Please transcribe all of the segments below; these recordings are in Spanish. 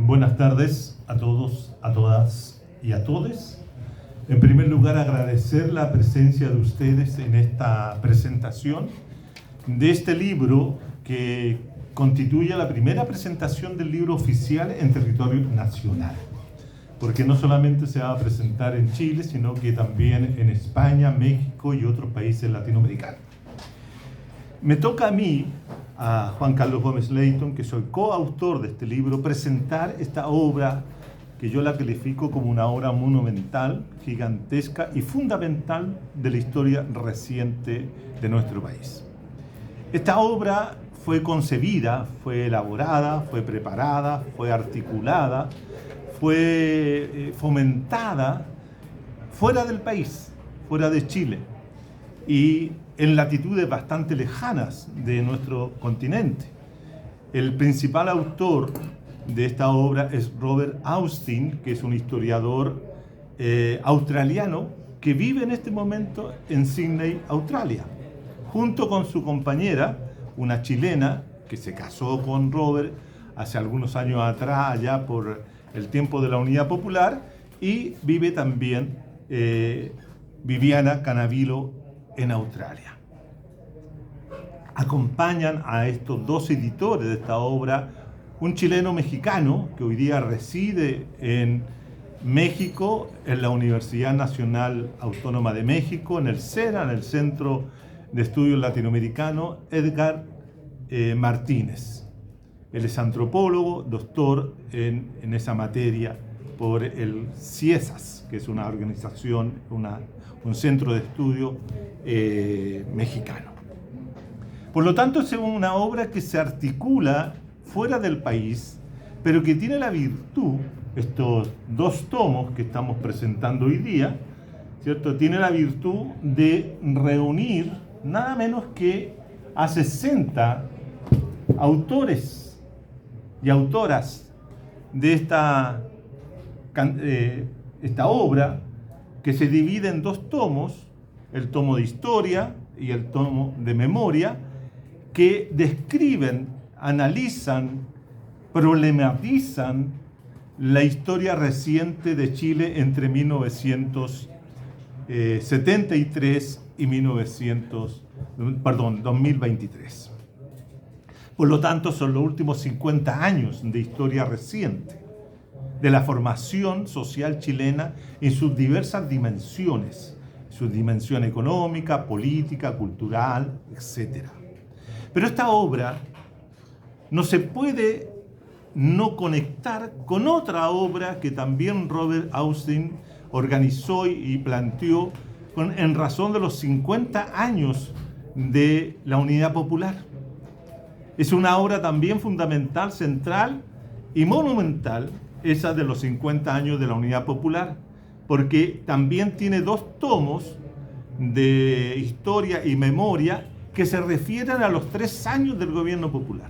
Buenas tardes a todos, a todas y a todes. En primer lugar, agradecer la presencia de ustedes en esta presentación de este libro que constituye la primera presentación del libro oficial en territorio nacional. Porque no solamente se va a presentar en Chile, sino que también en España, México y otros países latinoamericanos. Me toca a mí, a Juan Carlos Gómez Leighton, que soy coautor de este libro, presentar esta obra que yo la califico como una obra monumental, gigantesca y fundamental de la historia reciente de nuestro país. Esta obra fue concebida, fue elaborada, fue preparada, fue articulada, fue fomentada fuera del país, fuera de Chile y en latitudes bastante lejanas de nuestro continente. El principal autor de esta obra es Robert Austin, que es un historiador australiano que vive en este momento en Sydney, Australia, junto con su compañera, una chilena que se casó con Robert hace algunos años atrás, allá por el tiempo de la Unidad Popular, y vive también Viviana Cannavilo en Australia. Acompañan a estos dos editores de esta obra un chileno mexicano que hoy día reside en México, en la Universidad Nacional Autónoma de México, en el CERA, en el Centro de Estudios Latinoamericanos, Edgar Martínez. Él es antropólogo, doctor en esa materia por el CIESAS, que es una organización, un centro de estudio mexicano. Por lo tanto, es una obra que se articula fuera del país, pero que tiene la virtud, estos dos tomos que estamos presentando hoy día, ¿cierto? Tiene la virtud de reunir nada menos que a 60 autores y autoras de esta obra, que se divide en dos tomos, el tomo de historia y el tomo de memoria, que describen, analizan, problematizan la historia reciente de Chile entre 1973 y 2023. Por lo tanto, son los últimos 50 años de historia reciente de la formación social chilena en sus diversas dimensiones, su dimensión económica, política, cultural, etc. Pero esta obra no se puede no conectar con otra obra que también Robert Austin organizó y planteó en razón de los 50 años de la Unidad Popular. Es una obra también fundamental, central y monumental, esa de los 50 años de la Unidad Popular, porque también tiene dos tomos de historia y memoria que se refieren a los 3 años del gobierno popular.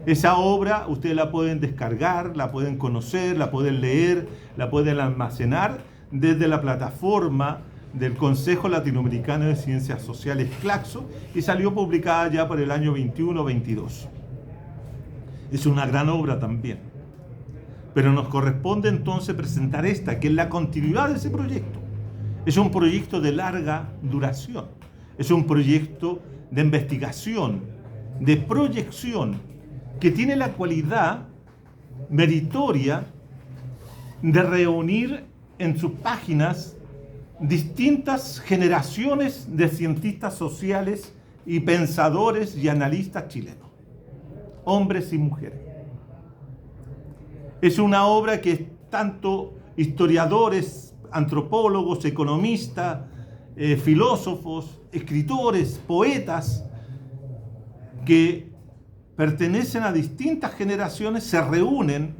Esa obra ustedes la pueden descargar, la pueden conocer, la pueden leer, la pueden almacenar desde la plataforma del Consejo Latinoamericano de Ciencias Sociales, CLACSO, y salió publicada ya por el año 21-22. Es una gran obra también. Pero nos corresponde entonces presentar esta, que es la continuidad de ese proyecto. Es un proyecto de larga duración. Es un proyecto de investigación, de proyección, que tiene la cualidad meritoria de reunir en sus páginas distintas generaciones de cientistas sociales y pensadores y analistas chilenos, hombres y mujeres. Es una obra que tanto historiadores, antropólogos, economistas, filósofos, escritores, poetas que pertenecen a distintas generaciones se reúnen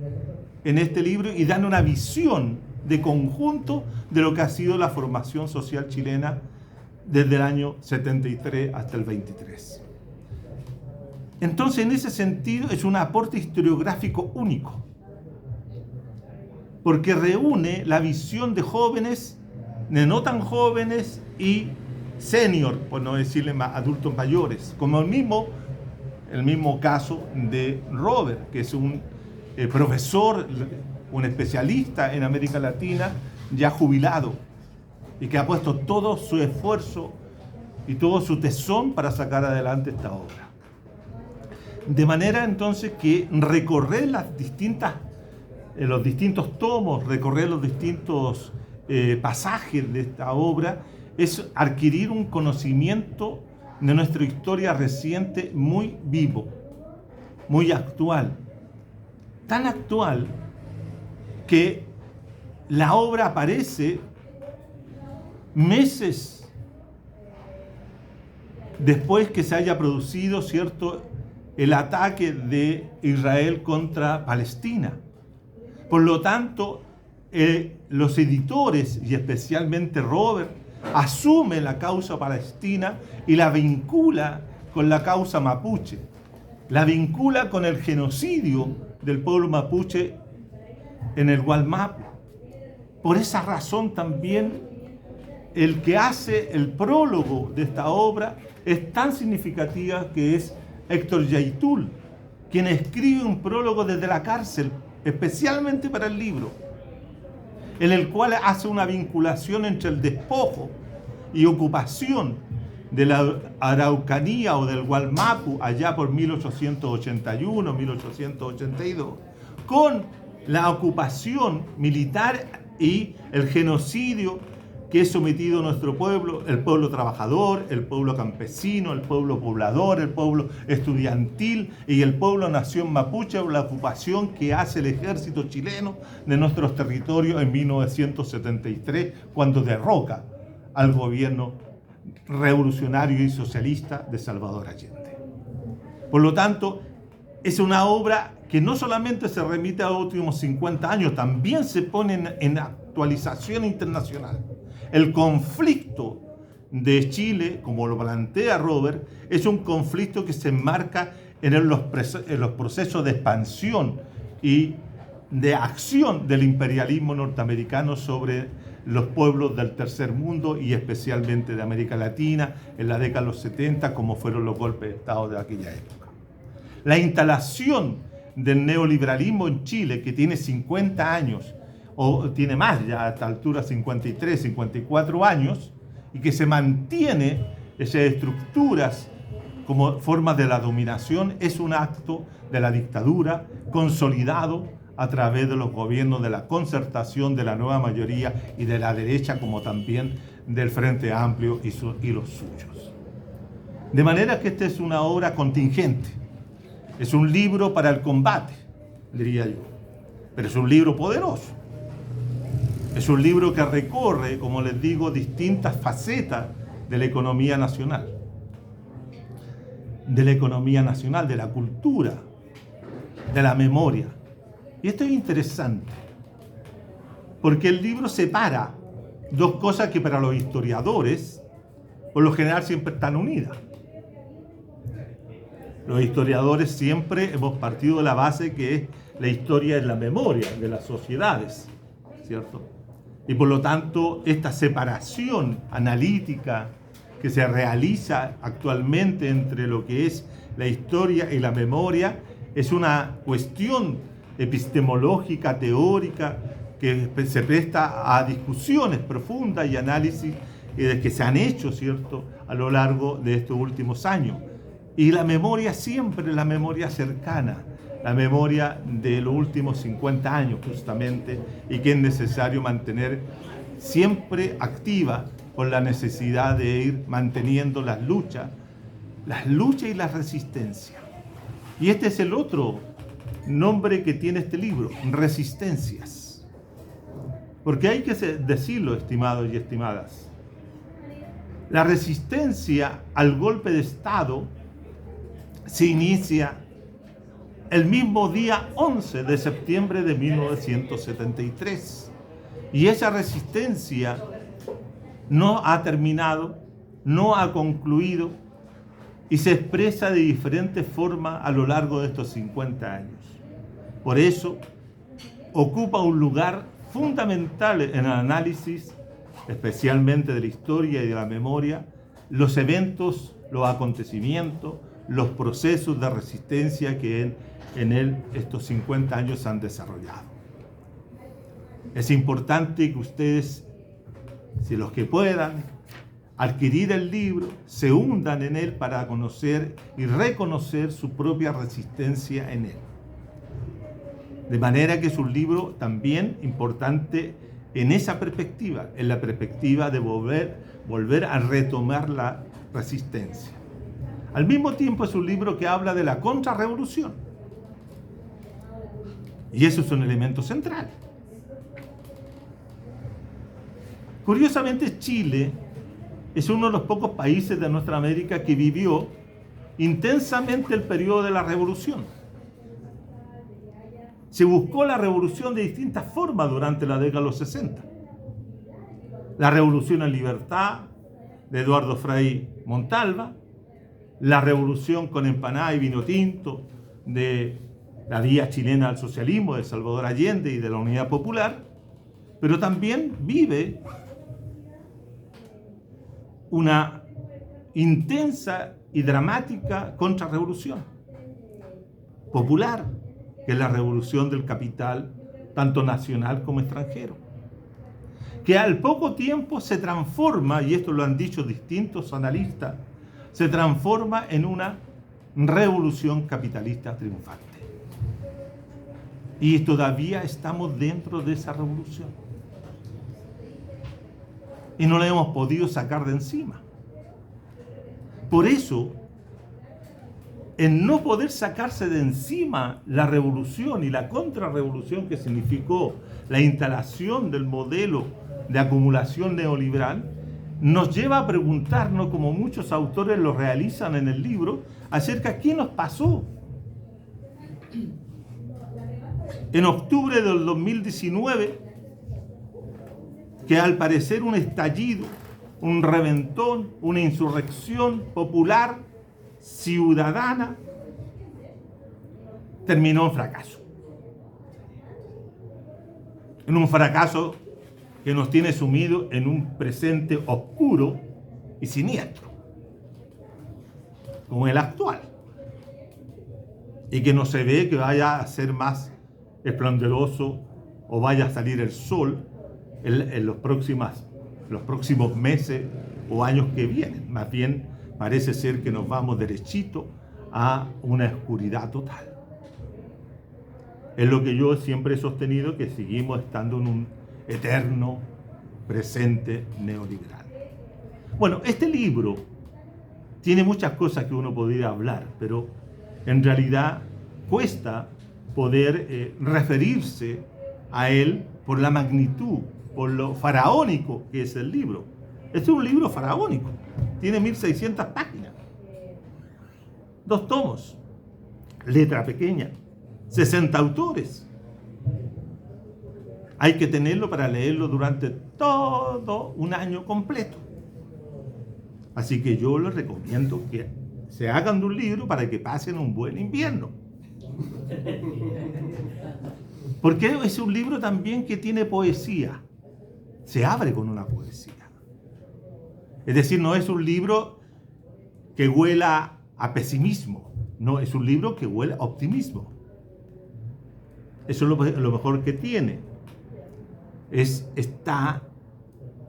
en este libro y dan una visión de conjunto de lo que ha sido la formación social chilena desde el año 73 hasta el 23. Entonces, en ese sentido, es un aporte historiográfico único, porque reúne la visión de jóvenes, de no tan jóvenes y senior, por no decirle más, adultos mayores, como el mismo caso de Robert, que es un profesor, un especialista en América Latina, ya jubilado, y que ha puesto todo su esfuerzo y todo su tesón para sacar adelante esta obra. De manera entonces que recorrer los distintos tomos, recorrer los distintos pasajes de esta obra, es adquirir un conocimiento de nuestra historia reciente muy vivo, muy actual. Tan actual que la obra aparece meses después que se haya producido, ¿cierto?, el ataque de Israel contra Palestina. Por lo tanto, los editores, y especialmente Robert, asume la causa palestina y la vincula con la causa mapuche. La vincula con el genocidio del pueblo mapuche en el Gualmapu. Por esa razón también el que hace el prólogo de esta obra es tan significativa, que es Héctor Yaitul, quien escribe un prólogo desde la cárcel, especialmente para el libro, en el cual hace una vinculación entre el despojo y ocupación de la Araucanía o del Gualmapu allá por 1881, 1882, con la ocupación militar y el genocidio que es sometido a nuestro pueblo, el pueblo trabajador, el pueblo campesino, el pueblo poblador, el pueblo estudiantil y el pueblo nación mapuche, o la ocupación que hace el ejército chileno de nuestros territorios en 1973, cuando derroca al gobierno revolucionario y socialista de Salvador Allende. Por lo tanto, es una obra que no solamente se remite a los últimos 50 años, también se pone en actualización internacional. El conflicto de Chile, como lo plantea Robert, es un conflicto que se enmarca en los procesos de expansión y de acción del imperialismo norteamericano sobre los pueblos del tercer mundo y especialmente de América Latina en la década de los 70, como fueron los golpes de Estado de aquella época. La instalación del neoliberalismo en Chile, que tiene 50 años, o tiene más ya a esta altura, 53, 54 años, y que se mantiene esas estructuras como formas de la dominación, es un acto de la dictadura consolidado a través de los gobiernos de la concertación, de la nueva mayoría y de la derecha, como también del Frente Amplio y los suyos. De manera que esta es una obra contingente, es un libro para el combate, diría yo, pero es un libro poderoso. Es un libro que recorre, como les digo, distintas facetas de la economía nacional. De la economía nacional, de la cultura, de la memoria. Y esto es interesante, porque el libro separa dos cosas que para los historiadores, por lo general, siempre están unidas. Los historiadores siempre hemos partido de la base que la historia es la memoria de las sociedades, ¿cierto? Y por lo tanto, esta separación analítica que se realiza actualmente entre lo que es la historia y la memoria es una cuestión epistemológica, teórica, que se presta a discusiones profundas y análisis que se han hecho, ¿cierto?, a lo largo de estos últimos años. Y la memoria siempre, la memoria cercana, la memoria de los últimos 50 años justamente, y que es necesario mantener siempre activa por la necesidad de ir manteniendo las luchas y la resistencia. Y este es el otro nombre que tiene este libro, Resistencias. Porque hay que decirlo, estimados y estimadas, la resistencia al golpe de Estado se inicia el mismo día 11 de septiembre de 1973. Y esa resistencia no ha terminado, no ha concluido y se expresa de diferentes formas a lo largo de estos 50 años. Por eso, ocupa un lugar fundamental en el análisis, especialmente de la historia y de la memoria, los eventos, los acontecimientos, los procesos de resistencia que en él estos 50 años se han desarrollado. Es importante que ustedes, si los que puedan, adquirir el libro, se hundan en él para conocer y reconocer su propia resistencia en él. De manera que es un libro también importante en esa perspectiva, en la perspectiva de volver a retomar la resistencia. Al mismo tiempo es un libro que habla de la contrarrevolución. Y eso es un elemento central. Curiosamente, Chile es uno de los pocos países de nuestra América que vivió intensamente el periodo de la revolución. Se buscó la revolución de distintas formas durante la década de los 60. La revolución en libertad de Eduardo Frei Montalva, la revolución con empanada y vino tinto de la vía chilena al socialismo de Salvador Allende y de la Unidad Popular, pero también vive una intensa y dramática contrarrevolución popular, que es la revolución del capital, tanto nacional como extranjero, que al poco tiempo se transforma, y esto lo han dicho distintos analistas, se transforma en una revolución capitalista triunfante. Y todavía estamos dentro de esa revolución. Y no la hemos podido sacar de encima. Por eso, en no poder sacarse de encima la revolución y la contrarrevolución que significó la instalación del modelo de acumulación neoliberal, nos lleva a preguntarnos, como muchos autores lo realizan en el libro, acerca de qué nos pasó. En octubre del 2019, que al parecer un estallido, un reventón, una insurrección popular, ciudadana, terminó en fracaso. En un fracaso que nos tiene sumido en un presente oscuro y siniestro, como el actual, y que no se ve que vaya a ser más esplendoroso o vaya a salir el sol en los próximos meses o años que vienen. Más bien parece ser que nos vamos derechito a una oscuridad total. Es lo que yo siempre he sostenido, que seguimos estando en un eterno presente neoliberal. Bueno, este libro tiene muchas cosas que uno podría hablar, pero en realidad cuesta poder referirse a él por la magnitud, por lo faraónico que es el libro. Este es un libro faraónico, tiene 1600 páginas, 2 tomos, letra pequeña, 60 autores. Hay que tenerlo para leerlo durante todo un año completo. Así que yo les recomiendo que se hagan de un libro para que pasen un buen invierno. Porque es un libro también que tiene poesía. Se abre con una poesía. Es decir, no es un libro que huela a pesimismo. No, es un libro que huele a optimismo. Eso es lo mejor que tiene. Está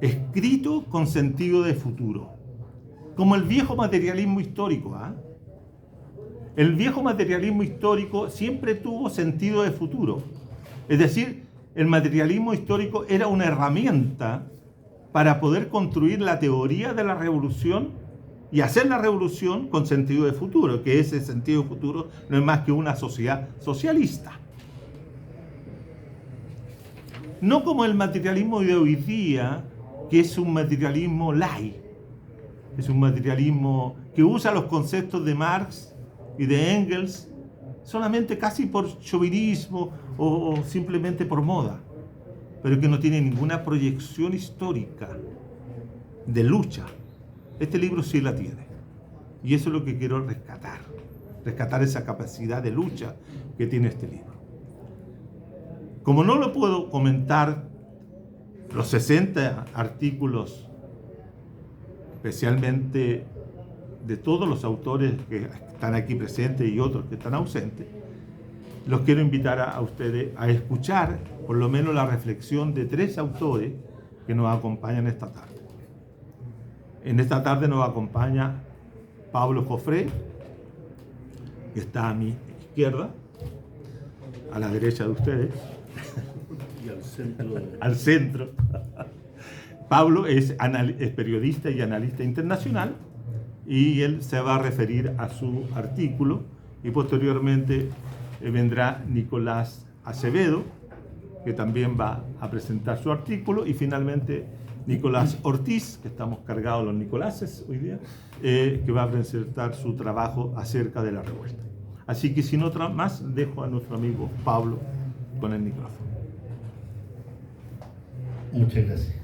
escrito con sentido de futuro, como el viejo materialismo histórico. El viejo materialismo histórico siempre tuvo sentido de futuro. Es decir, el materialismo histórico era una herramienta para poder construir la teoría de la revolución y hacer la revolución con sentido de futuro, que ese sentido de futuro no es más que una sociedad socialista. No como el materialismo de hoy día, que es un materialismo light, es un materialismo que usa los conceptos de Marx y de Engels solamente casi por chauvinismo o simplemente por moda, pero que no tiene ninguna proyección histórica de lucha. Este libro sí la tiene, y eso es lo que quiero rescatar esa capacidad de lucha que tiene este libro. Como no lo puedo comentar los 60 artículos, especialmente de todos los autores que están aquí presentes y otros que están ausentes, los quiero invitar a ustedes a escuchar por lo menos la reflexión de 3 autores que nos acompañan esta tarde. En esta tarde nos acompaña Pablo Joffre, que está a mi izquierda, a la derecha de ustedes, y al centro. Al centro. Pablo es periodista y analista internacional, y él se va a referir a su artículo, y posteriormente vendrá Nicolás Acevedo, que también va a presentar su artículo, y finalmente Nicolás Ortiz, que estamos cargados los Nicoláses hoy día, que va a presentar su trabajo acerca de la revuelta. Así que sin otra más, dejo a nuestro amigo Pablo con el micrófono. Muchas gracias.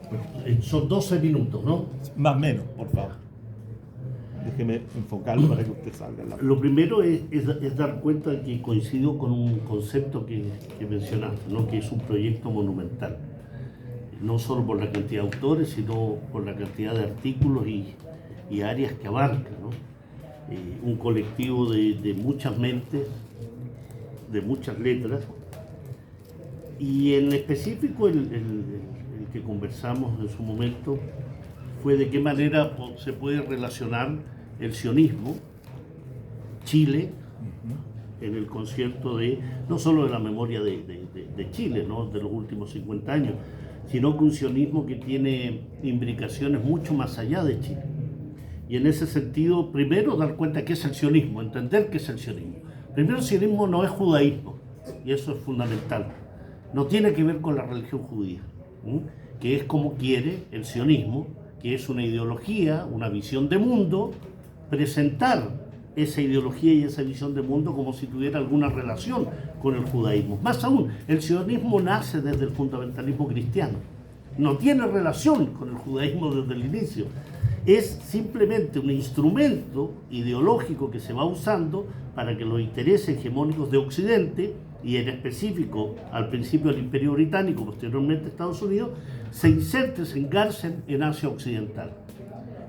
Bueno, son 12 minutos, ¿no? Más o menos, por favor. Déjeme enfocarlo para que usted salga. Lo primero es dar cuenta de que coincido con un concepto que mencionaste, ¿no? Que es un proyecto monumental. No solo por la cantidad de autores, sino por la cantidad de artículos y áreas que abarca, ¿no? Un colectivo de muchas mentes, de muchas letras, y en específico el que conversamos en su momento fue de qué manera se puede relacionar el sionismo, Chile, en el concierto de, no solo de la memoria de Chile, ¿no? De los últimos 50 años, sino que un sionismo que tiene imbricaciones mucho más allá de Chile. Y en ese sentido, primero dar cuenta qué es el sionismo, entender qué es el sionismo. Primero, el sionismo no es judaísmo, y eso es fundamental. No tiene que ver con la religión judía, que es como quiere el sionismo, que es una ideología, una visión de mundo, presentar esa ideología y esa visión de mundo como si tuviera alguna relación con el judaísmo. Más aún, el sionismo nace desde el fundamentalismo cristiano. No tiene relación con el judaísmo desde el inicio. Es simplemente un instrumento ideológico que se va usando para que los intereses hegemónicos de Occidente, y en específico al principio del Imperio Británico, posteriormente Estados Unidos, se inserten, se engarcen en Asia Occidental.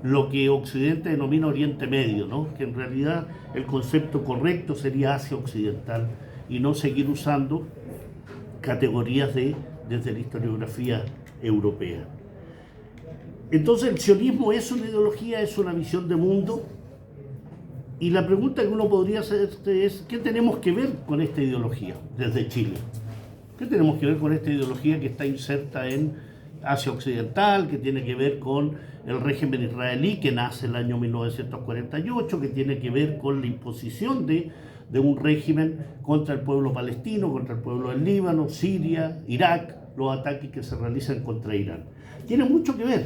Lo que Occidente denomina Oriente Medio, ¿no? Que en realidad el concepto correcto sería Asia Occidental, y no seguir usando categorías desde la historiografía europea. Entonces el sionismo es una ideología, es una visión de mundo, y la pregunta que uno podría hacer es ¿qué tenemos que ver con esta ideología desde Chile? ¿Qué tenemos que ver con esta ideología que está inserta en Asia Occidental, que tiene que ver con el régimen israelí que nace en el año 1948, que tiene que ver con la imposición de un régimen contra el pueblo palestino, contra el pueblo del Líbano, Siria, Irak, los ataques que se realizan contra Irán? Tiene mucho que ver,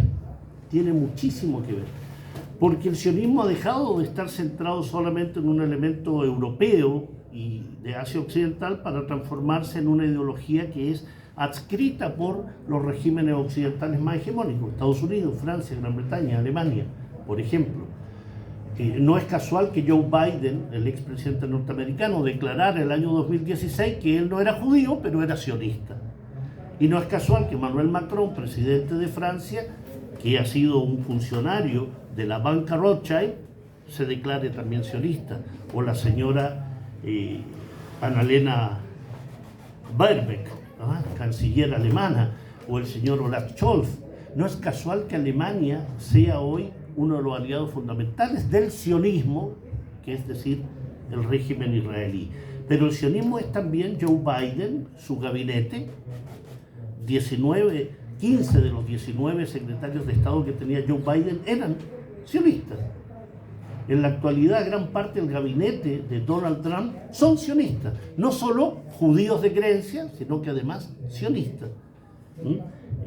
tiene muchísimo que ver, porque el sionismo ha dejado de estar centrado solamente en un elemento europeo y de Asia Occidental para transformarse en una ideología que es adscrita por los regímenes occidentales más hegemónicos, Estados Unidos, Francia, Gran Bretaña, Alemania, por ejemplo. No es casual que Joe Biden, el expresidente norteamericano, declarara el año 2016 que él no era judío, pero era sionista. Y no es casual que Emmanuel Macron, presidente de Francia, que ha sido un funcionario de la banca Rothschild, se declare también sionista. O la señora Annalena Baerbock, canciller alemana, o el señor Olaf Scholz. No es casual que Alemania sea hoy uno de los aliados fundamentales del sionismo, que es decir, el régimen israelí. Pero el sionismo es también Joe Biden, su gabinete, 15 de los 19 secretarios de Estado que tenía Joe Biden eran sionistas. En la actualidad, gran parte del gabinete de Donald Trump son sionistas. No solo judíos de creencia, sino que además sionistas.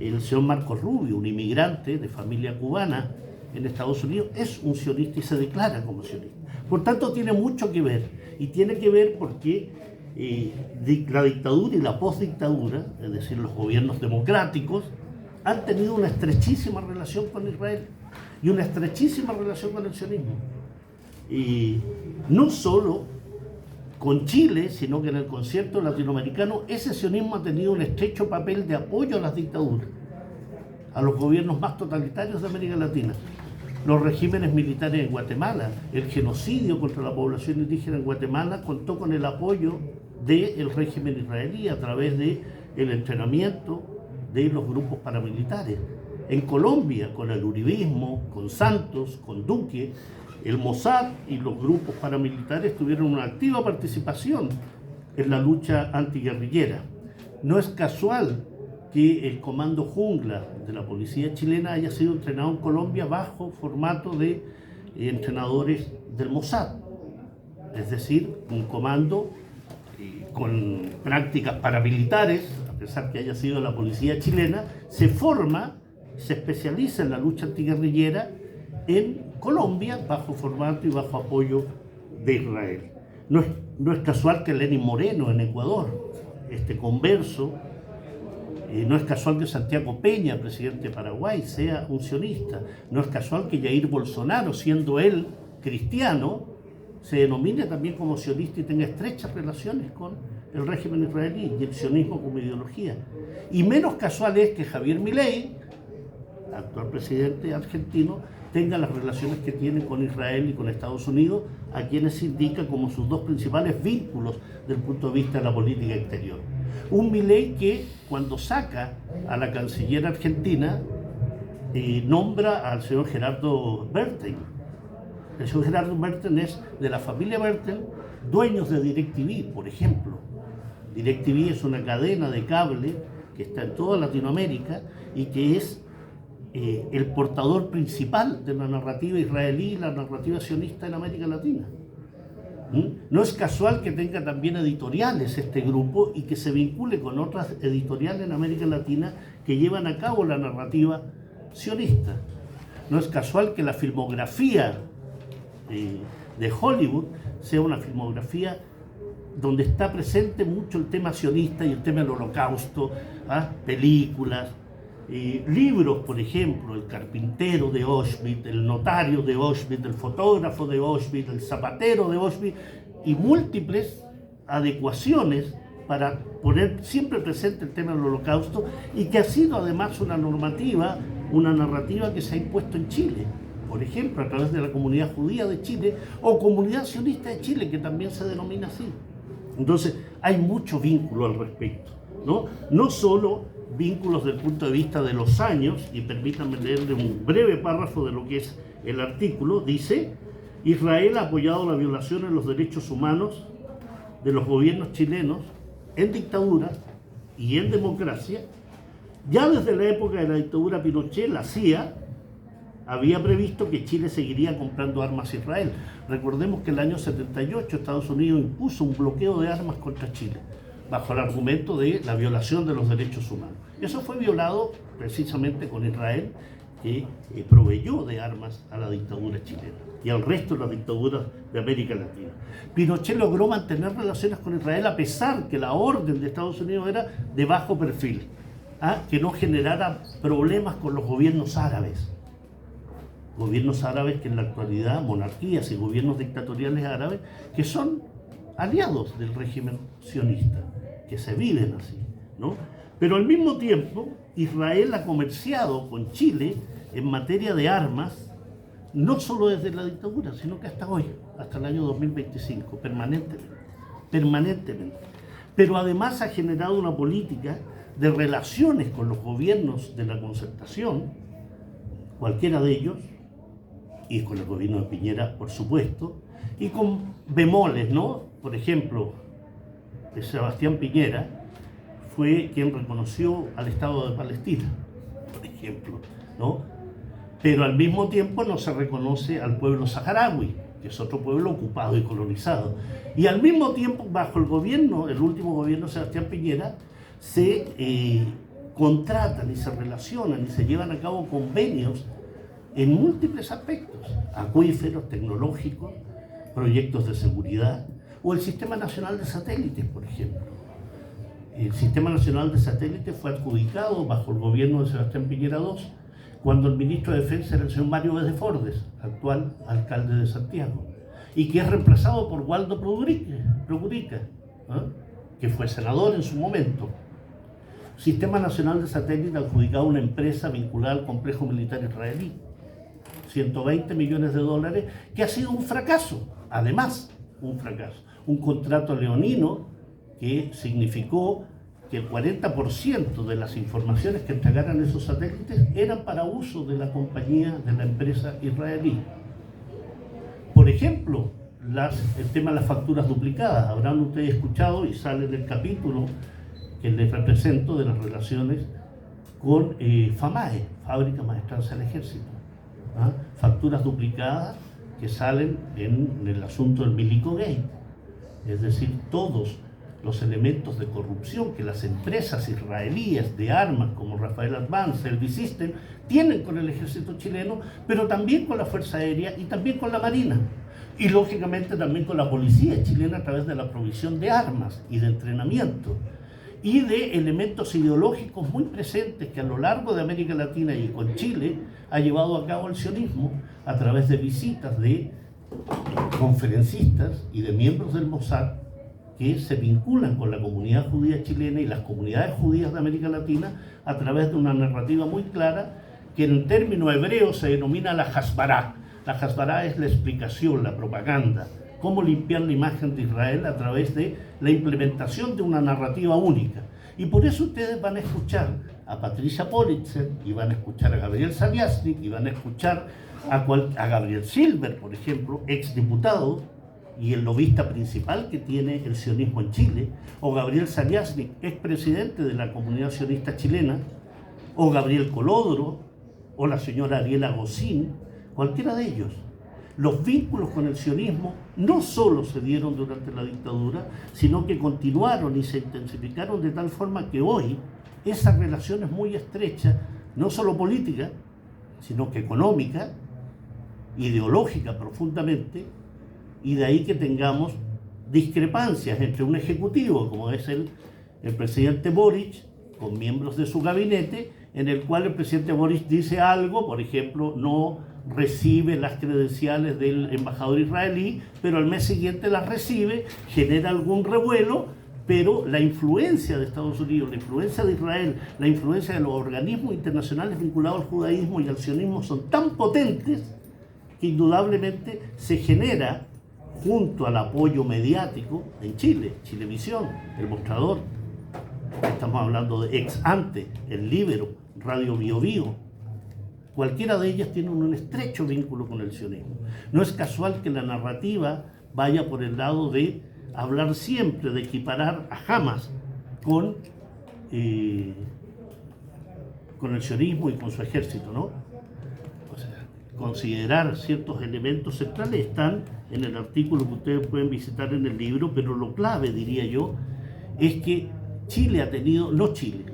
El señor Marco Rubio, un inmigrante de familia cubana en Estados Unidos, es un sionista y se declara como sionista. Por tanto, tiene mucho que ver. Y tiene que ver porque la dictadura y la postdictadura, es decir, los gobiernos democráticos, han tenido una estrechísima relación con Israel y una estrechísima relación con el sionismo. Y no solo con Chile, sino que en el concierto latinoamericano ese sionismo ha tenido un estrecho papel de apoyo a las dictaduras, a los gobiernos más totalitarios de América Latina. los regímenes militares en Guatemala. El genocidio contra la población indígena en Guatemala contó con el apoyo del régimen israelí a través del entrenamiento de los grupos paramilitares. En Colombia, con el uribismo, con Santos, con Duque, el Mossad y los grupos paramilitares tuvieron una activa participación en la lucha antiguerrillera. No es casual que el Comando Jungla de la policía chilena haya sido entrenado en Colombia bajo formato de entrenadores del Mossad, es decir, un comando con prácticas paramilitares, a pesar que haya sido la policía chilena, se forma, se especializa en la lucha antiguerrillera en Colombia bajo formato y bajo apoyo de Israel. No es casual que Lenín Moreno en Ecuador, converso, no es casual que Santiago Peña, presidente de Paraguay, sea un sionista. No es casual que Jair Bolsonaro, siendo él cristiano, se denomine también como sionista y tenga estrechas relaciones con el régimen israelí y el sionismo como ideología. Y menos casual es que Javier Milei, actual presidente argentino, tenga las relaciones que tiene con Israel y con Estados Unidos, a quienes se indica como sus dos principales vínculos desde el punto de vista de la política exterior. Un Milei que, cuando saca a la canciller argentina, nombra al señor Gerardo Berten. El señor Gerardo Berten es de la familia Berten, dueños de DirecTV, por ejemplo. DirecTV es una cadena de cable que está en toda Latinoamérica y que es el portador principal de la narrativa israelí y la narrativa sionista en América Latina. No es casual que tenga también editoriales este grupo y que se vincule con otras editoriales en América Latina que llevan a cabo la narrativa sionista. No es casual que la filmografía de Hollywood sea una filmografía donde está presente mucho el tema sionista y el tema del holocausto, películas, libros, por ejemplo, El carpintero de Auschwitz, El notario de Auschwitz, El fotógrafo de Auschwitz, El zapatero de Auschwitz, y múltiples adecuaciones para poner siempre presente el tema del holocausto, y que ha sido además una narrativa que se ha impuesto en Chile, por ejemplo, a través de la comunidad judía de Chile o comunidad sionista de Chile, que también se denomina así. Entonces, hay mucho vínculo al respecto, ¿no? No solo vínculos desde el punto de vista de los años, y permítanme leerle un breve párrafo de lo que es el artículo. Dice: Israel ha apoyado la violación de los derechos humanos de los gobiernos chilenos en dictadura y en democracia. Ya desde la época de la dictadura Pinochet, la CIA había previsto que Chile seguiría comprando armas a Israel. Recordemos que en el año 78 Estados Unidos impuso un bloqueo de armas contra Chile, bajo el argumento de la violación de los derechos humanos. Eso fue violado precisamente con Israel, que proveyó de armas a la dictadura chilena y al resto de las dictaduras de América Latina. Pinochet logró mantener relaciones con Israel a pesar que la orden de Estados Unidos era de bajo perfil, que no generara problemas con los gobiernos árabes. Gobiernos árabes que en la actualidad, monarquías y gobiernos dictatoriales árabes, que son aliados del régimen sionista, que se viven así, ¿no? Pero al mismo tiempo, Israel ha comerciado con Chile en materia de armas, no solo desde la dictadura, sino que hasta hoy, hasta el año 2025, permanentemente. Pero además ha generado una política de relaciones con los gobiernos de la Concertación, cualquiera de ellos, y con el gobierno de Piñera, por supuesto, y con bemoles, ¿no? Por ejemplo, Sebastián Piñera fue quien reconoció al Estado de Palestina, por ejemplo, ¿no? Pero al mismo tiempo no se reconoce al pueblo saharaui, que es otro pueblo ocupado y colonizado. Y al mismo tiempo, bajo el último gobierno de Sebastián Piñera, se contratan y se relacionan y se llevan a cabo convenios en múltiples aspectos: acuíferos, tecnológicos, proyectos de seguridad, o el Sistema Nacional de Satélites, por ejemplo. El Sistema Nacional de Satélites fue adjudicado bajo el gobierno de Sebastián Piñera II, cuando el ministro de Defensa era el señor Mario Desfordes, actual alcalde de Santiago, y que es reemplazado por Waldo Progurica, que fue senador en su momento. Sistema Nacional de Satélites adjudicado a una empresa vinculada al complejo militar israelí. 120 millones de dólares, que ha sido un fracaso, además un fracaso. Un contrato leonino que significó que el 40% de las informaciones que entregaran esos satélites eran para uso de la compañía, de la empresa israelí. Por ejemplo, el tema de las facturas duplicadas. Habrán ustedes escuchado, y sale en el capítulo que les represento, de las relaciones con FAMAE, Fábrica Maestranza del Ejército. Facturas duplicadas que salen en el asunto del Milico Gate. Es decir, todos los elementos de corrupción que las empresas israelíes de armas como Rafael Advance, Elbit Systems, tienen con el ejército chileno, pero también con la Fuerza Aérea y también con la Marina. Y lógicamente también con la policía chilena a través de la provisión de armas y de entrenamiento y de elementos ideológicos muy presentes que a lo largo de América Latina y con Chile ha llevado a cabo el sionismo a través de visitas de conferencistas y de miembros del Mossad que se vinculan con la comunidad judía chilena y las comunidades judías de América Latina a través de una narrativa muy clara que en término hebreo se denomina la Hasbará. La Hasbará es la explicación, la propaganda, cómo limpiar la imagen de Israel a través de la implementación de una narrativa única. Y por eso ustedes van a escuchar a Patricia Politzer, y van a escuchar a Gabriel Saliasnik, y van a escuchar a Gabriel Silver, por ejemplo, exdiputado y el lobista principal que tiene el sionismo en Chile, o Gabriel Saliasnik, expresidente de la comunidad sionista chilena, o Gabriel Colodro, o la señora Ariela Gosín, cualquiera de ellos. Los vínculos con el sionismo no solo se dieron durante la dictadura, sino que continuaron y se intensificaron de tal forma que hoy esa relación es muy estrecha, no solo política, sino que económica, ideológica profundamente, y de ahí que tengamos discrepancias entre un ejecutivo, como es el presidente Boric, con miembros de su gabinete, en el cual el presidente Boric dice algo, por ejemplo, no recibe las credenciales del embajador israelí, pero al mes siguiente las recibe, genera algún revuelo, pero la influencia de Estados Unidos, la influencia de Israel, la influencia de los organismos internacionales vinculados al judaísmo y al sionismo son tan potentes que indudablemente se genera, junto al apoyo mediático en Chile, Chilevisión, El Mostrador, estamos hablando de Ex Ante, El Líbero, Radio Bio Bio, cualquiera de ellas tiene un estrecho vínculo con el sionismo. No es casual que la narrativa vaya por el lado de hablar siempre, de equiparar a Hamas con el sionismo y con su ejército, ¿no? O sea, considerar ciertos elementos centrales están en el artículo que ustedes pueden visitar en el libro, pero lo clave, diría yo, es que Chile ha tenido, no Chile,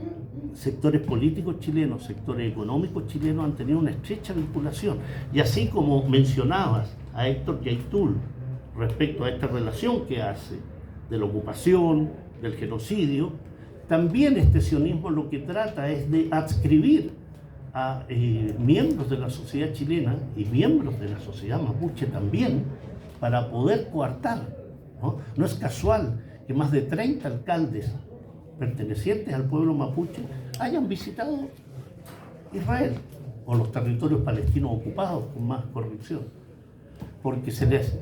sectores políticos chilenos, sectores económicos chilenos han tenido una estrecha vinculación. Y así como mencionabas a Héctor Yaitul respecto a esta relación que hace de la ocupación, del genocidio, también este sionismo lo que trata es de adscribir a miembros de la sociedad chilena y miembros de la sociedad mapuche también para poder coartar. No es casual que más de 30 alcaldes pertenecientes al pueblo mapuche hayan visitado Israel o los territorios palestinos ocupados con más corrupción, porque se les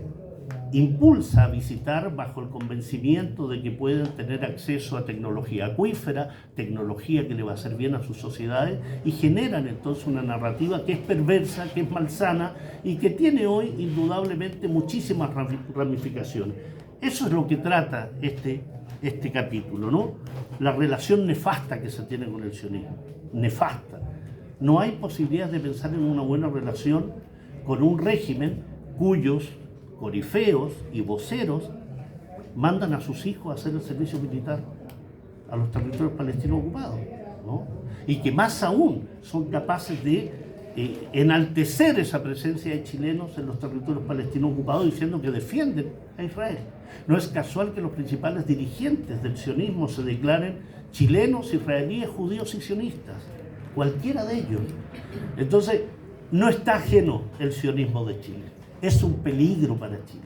impulsa a visitar bajo el convencimiento de que pueden tener acceso a tecnología acuífera, tecnología que le va a hacer bien a sus sociedades, y generan entonces una narrativa que es perversa, que es malsana y que tiene hoy indudablemente muchísimas ramificaciones. Eso es lo que trata este capítulo, ¿no? La relación nefasta que se tiene con el sionismo, nefasta. No hay posibilidad de pensar en una buena relación con un régimen cuyos corifeos y voceros mandan a sus hijos a hacer el servicio militar a los territorios palestinos ocupados, ¿no? Y que más aún son capaces de enaltecer esa presencia de chilenos en los territorios palestinos ocupados diciendo que defienden a Israel. No es casual que los principales dirigentes del sionismo se declaren chilenos, israelíes, judíos y sionistas, cualquiera de ellos. Entonces, no está ajeno el sionismo de Chile. Es un peligro para Chile.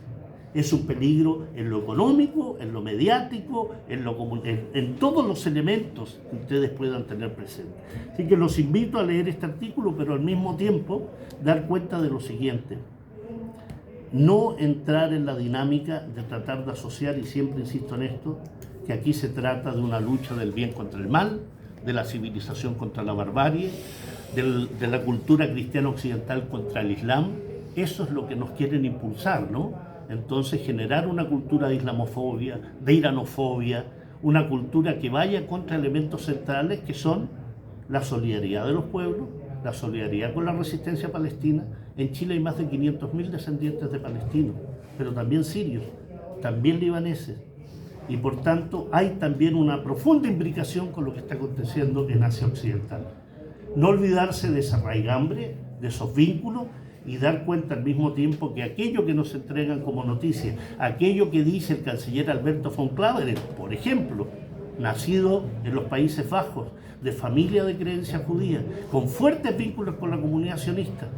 Es un peligro en lo económico, en lo mediático, en todos los elementos que ustedes puedan tener presentes. Así que los invito a leer este artículo, pero al mismo tiempo dar cuenta de lo siguiente. No entrar en la dinámica de tratar de asociar, y siempre insisto en esto, que aquí se trata de una lucha del bien contra el mal, de la civilización contra la barbarie, de la cultura cristiana occidental contra el Islam. Eso es lo que nos quieren impulsar, ¿no? Entonces, generar una cultura de islamofobia, de iranofobia, una cultura que vaya contra elementos centrales que son la solidaridad de los pueblos, la solidaridad con la resistencia palestina. En Chile hay más de 500.000 descendientes de palestinos, pero también sirios, también libaneses. Y por tanto hay también una profunda imbricación con lo que está aconteciendo en Asia Occidental. No olvidarse de esa raigambre, de esos vínculos, y dar cuenta al mismo tiempo que aquello que nos entregan como noticia, aquello que dice el canciller Alberto von Claveren, por ejemplo, nacido en los Países Bajos, de familia de creencia judía, con fuertes vínculos con la comunidad sionista,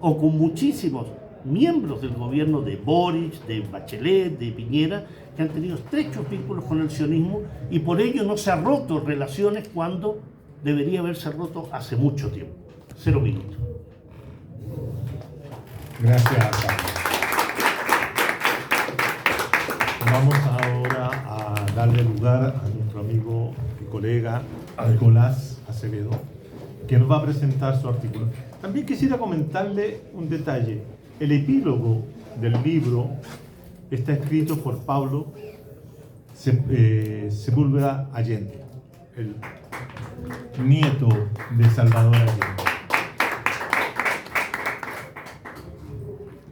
o con muchísimos miembros del gobierno de Boric, de Bachelet, de Piñera, que han tenido estrechos vínculos con el sionismo, y por ello no se han roto relaciones cuando debería haberse roto hace mucho tiempo. 0 minutos. Gracias, Pablo. Vamos ahora a darle lugar a nuestro amigo y colega Nicolás Acevedo, que nos va a presentar su artículo. También quisiera comentarle un detalle. El epílogo del libro está escrito por Pablo Sepúlveda Allende, el nieto de Salvador Allende.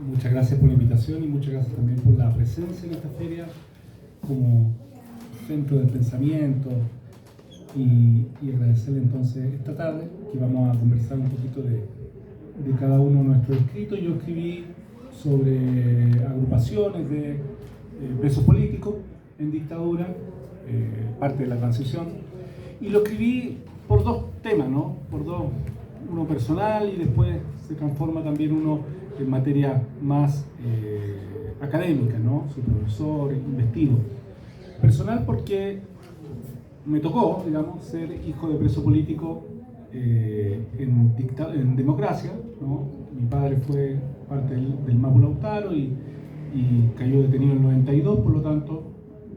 Muchas gracias por la invitación y muchas gracias también por la presencia en esta feria como centro de pensamiento y agradecerle entonces esta tarde que vamos a conversar un poquito de cada uno de nuestros escritos. Yo escribí sobre agrupaciones de presos políticos en dictadura, parte de la transición, y lo escribí por dos temas, ¿no? Por dos, uno personal y después se transforma también uno en materia más académica, ¿no? Soy profesor, investigo. Personal porque me tocó, digamos, ser hijo de preso político en democracia, ¿no? Mi padre fue parte del Mapu Lautaro y cayó detenido en el 92, por lo tanto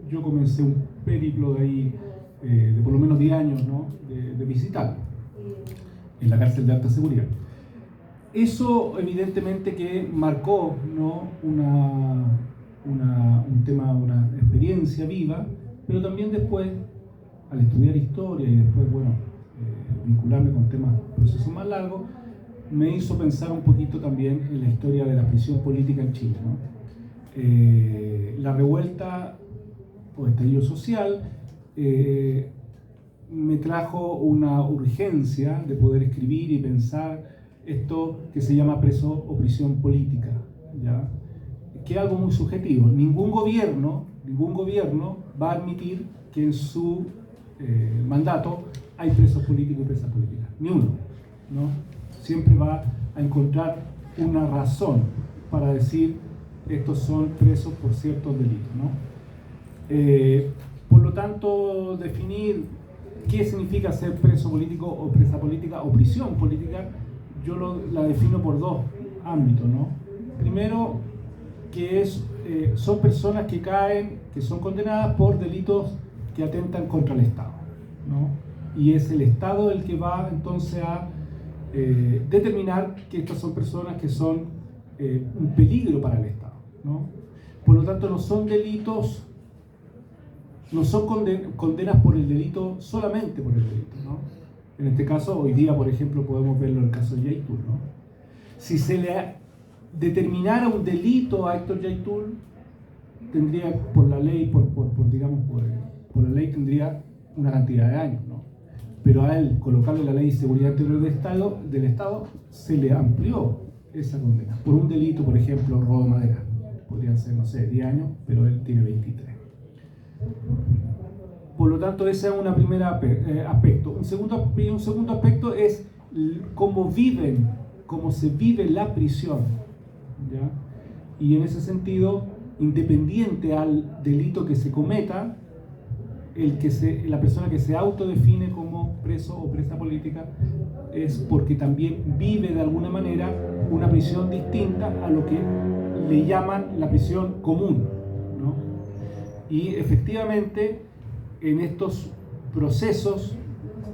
yo comencé un periplo de ahí de por lo menos 10 años, ¿no? de visitar en la cárcel de alta seguridad. Eso evidentemente que marcó, ¿no? un tema, una experiencia viva, pero también después, al estudiar historia y después, bueno, vincularme con temas, procesos más largos, me hizo pensar un poquito también en la historia de la prisión política en Chile, ¿no? La revuelta o estallido social me trajo una urgencia de poder escribir y pensar esto que se llama preso o prisión política, ¿ya? Que es algo muy subjetivo. Ningún gobierno va a admitir que en su mandato hay presos políticos y presas políticas. Ni uno, ¿no? Siempre va a encontrar una razón para decir estos son presos por ciertos delitos, ¿no? Por lo tanto, definir qué significa ser preso político o presa política o prisión política, yo la defino por dos ámbitos, ¿no? Primero, que son personas que son condenadas por delitos que atentan contra el Estado, ¿no? Y es el Estado el que va entonces a determinar que estas son personas que son un peligro para el Estado, ¿no? Por lo tanto, no son delitos, no son condenas por el delito, solamente por el delito, ¿no? En este caso, hoy día, por ejemplo, podemos verlo en el caso de Yaitul, ¿no? Si se le determinara un delito a Héctor Yaitul, tendría, por la ley, por la ley tendría una cantidad de años, ¿no? Pero a él, colocarle la ley de seguridad interior del Estado, se le amplió esa condena. Por un delito, por ejemplo, robo de madera. Podrían ser, no sé, 10 años, pero él tiene 23. Por lo tanto, ese es un primer aspecto. Un segundo aspecto es cómo se vive la prisión, ¿ya? Y en ese sentido, independiente al delito que se cometa, la persona que se autodefine como preso o presa política es porque también vive de alguna manera una prisión distinta a lo que le llaman la prisión común, ¿no? Y efectivamente en estos procesos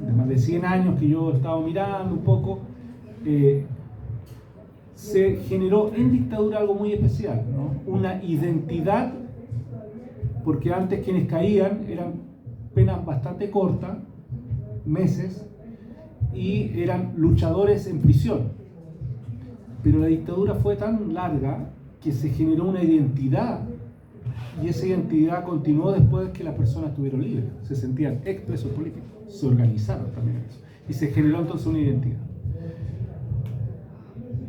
de más de 100 años que yo he estado mirando un poco, se generó en dictadura algo muy especial, ¿no? Una identidad, porque antes quienes caían eran penas bastante cortas, meses, y eran luchadores en prisión. Pero la dictadura fue tan larga que se generó una identidad, y esa identidad continuó después que las personas estuvieron libres, se sentían expresos políticos, se organizaron también eso, y se generó entonces una identidad.